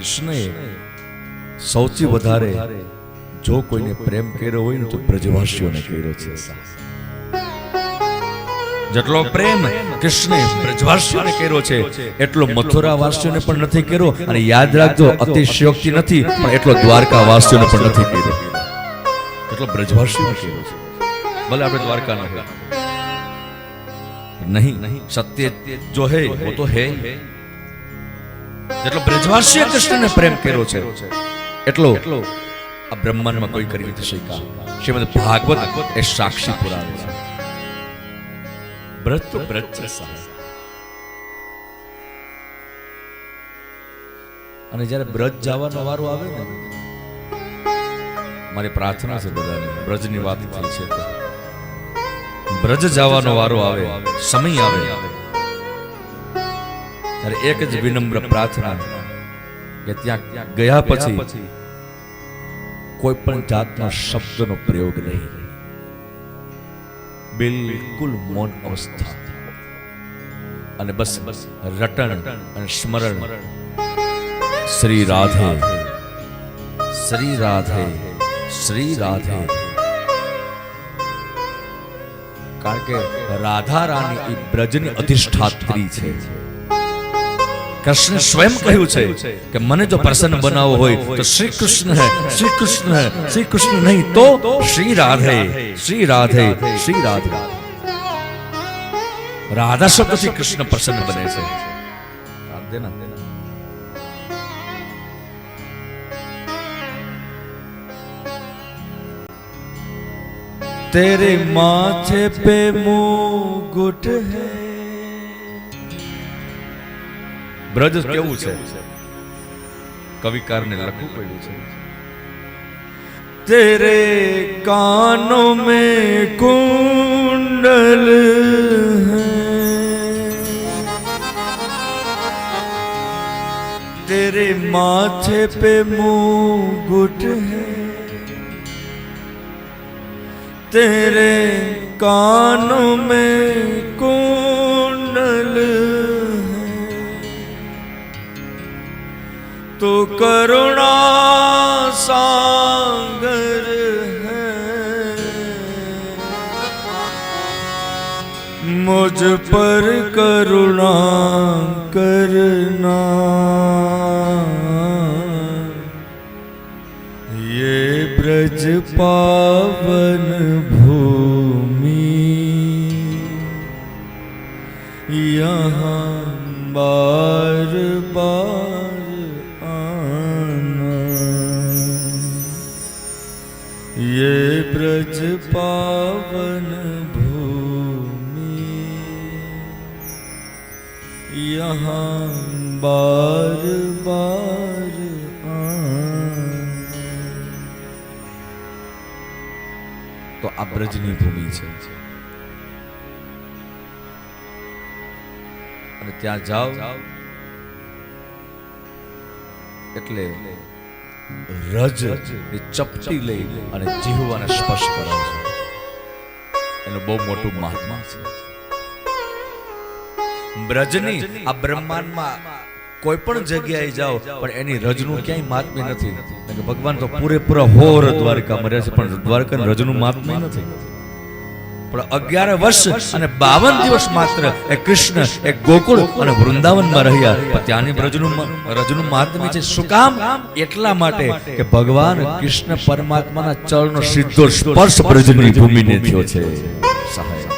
કૃષ્ણએ સૌથી વધારે જો કોઈને પ્રેમ કર્યો હોય ને તો બ્રજવાસીઓને કર્યો છે. જેટલો પ્રેમ કૃષ્ણે બ્રજવાસીઓને કર્યો છે એટલો મથુરા વાસીઓને પણ નથી કર્યો. અને યાદ રાખજો, અતિશયોક્તિ નથી, પણ એટલો દ્વારકા વાસીઓને પણ નથી કર્યો એટલો બ્રજવાસીઓને કર્યો છે. ભલે આપણે દ્વારકા ન હોય, નહીં સત્ય જો હે वो तो है. જેટલો બ્રજવાસીએ કૃષ્ણને પ્રેમ કર્યો છે એટલો આ બ્રહ્માંડમાં કોઈ કરી નથી શક્યા. શ્રીમદ ભાગવત એ સાક્ષી પુરાવે છે. બ્રજ તો બ્રજ છે સાહેબ. અને જ્યારે બ્રજ જવાનો વારો આવે ને, મારી પ્રાર્થના છે બધાને, બ્રજની વાત થઈ છે તો બ્રજ જવાનો વારો આવે, સમય આવે, ત્યારે એક જ વિનમ્ર પ્રાર્થના કે ત્યાં ગયા પછી કોઈ પણ જાતના શબ્દનો પ્રયોગ નહીં, બિલકુલ મૌન અવસ્થા, અને બસ રટણ અને સ્મરણ, શ્રી રાધે શ્રી રાધે શ્રી રાધે. કારણ કે રાધા રાણી એ બ્રજની અધિષ્ઠાત્રી છે. કૃષ્ણ સ્વયં કહ્યું છે કે મને જો પ્રસન્ન બનાવવો હોય તો શ્રી કૃષ્ણ હે, શ્રી કૃષ્ણ હે, શ્રી કૃષ્ણ નહીં તો શ્રી રાધે શ્રી રાધે શ્રી રાધે. રાધા શબ્દથી કૃષ્ણ પ્રસન્ન બને છે. तेरे माथे पे मुकुट है. બ્રજ કેવું છે, કવિકારને લખવું પડ્યું છે. તેરે કાનો में कुंडल है, तेरे माथे पे मुकुट है, तेरे कानों में कुंडल है, तो करुणा सागर है, मुझ पर करुणा करना. ये ब्रज पावन भूमि, यहाँ बार बार आना. ये ब्रज पावन भूमि, यहाँ बार बार તો આ બ્રજની ભૂમિ છે. અને ત્યાં જાઓ એટલે રજ એ ચપટી લઈ અને જીહવાને સ્પર્શ કરે છે. એનું બહુ મોટું મહાત્મા છે. બ્રજની આ બ્રહ્માંડમાં કોઈ પણ જગ્યાએ જાઓ પણ એની રજનું ક્યાંય મહાત્મ્ય નથી. ભગવાન તો પૂરેપૂરા હોર દ્વારકા મર્યા છે, પણ દ્વારકા રજનું મહાત્મ્ય નથી. પણ 11 વર્ષ અને 52 દિવસ માત્ર એ કૃષ્ણ એ ગોકુળ અને વૃંદાવનમાં રહ્યા, પણ ત્યાંની રજનું મહાત્મ્ય છે. શું કામ? એટલા માટે કે ભગવાન કૃષ્ણ પરમાત્માના ચરણનો સીધો સ્પર્શ બ્રજની ભૂમિને થયો છે. સહાય